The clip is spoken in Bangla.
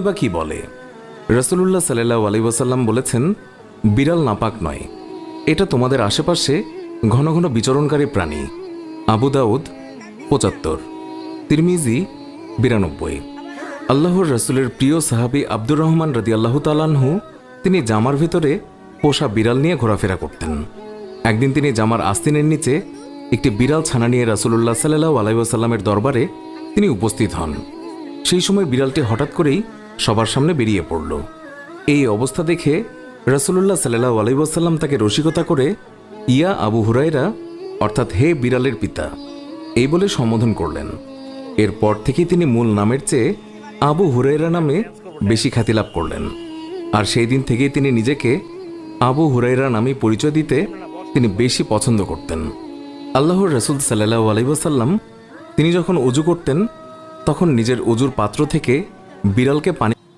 বা কি বলে? রাসূলুল্লাহ সাল্লাল্লাহু আলাইহি ওয়াসাল্লাম বলেছেন, বিড়াল নাপাক নয়, এটা তোমাদের আশেপাশে ঘন ঘন বিচরণকারী প্রাণী। আবু দাউদ ৭৫, তিরমিজি ৯২। আল্লাহর রাসূলের প্রিয় সাহাবী আব্দুর রহমান রাদিয়াল্লাহু তাআলা আনহু তিনি জামার ভিতরে পোষা বিড়াল নিয়ে ঘোরাফেরা করতেন। একদিন তিনি জামার আস্তিনের নিচে একটি বিড়াল ছানা নিয়ে রাসূলুল্লাহ সাল্লাল্লাহু আলাইহি ওয়াসাল্লামের দরবারে তিনি উপস্থিত হন। সেই সময় বিড়ালটি হঠাৎ করেই সবার সামনে বেরিয়ে পড়ল। এই অবস্থা দেখে রাসূলুল্লাহ সাল্লাল্লাহু আলাইহি ওয়াসাল্লাম তাকে রসিকতা করে ইয়া আবু হুরায়রা, অর্থাৎ হে বিড়ালের পিতা, এই বলে সম্বোধন করলেন। এরপর থেকেই তিনি মূল নামের চেয়ে আবু হুরায়রা নামে বেশি খ্যাতি লাভ করলেন। আর সেই দিন থেকেই তিনি নিজেকে আবু হুরায়রা নামে পরিচয় দিতে তিনি বেশি পছন্দ করতেন। আল্লাহর রাসূল সাল্লাল্লাহু আলাইহি ওয়াসাল্লাম তিনি যখন ওযু করতেন তখন নিজের ওযুর পাত্র থেকে বিড়ালকে পানি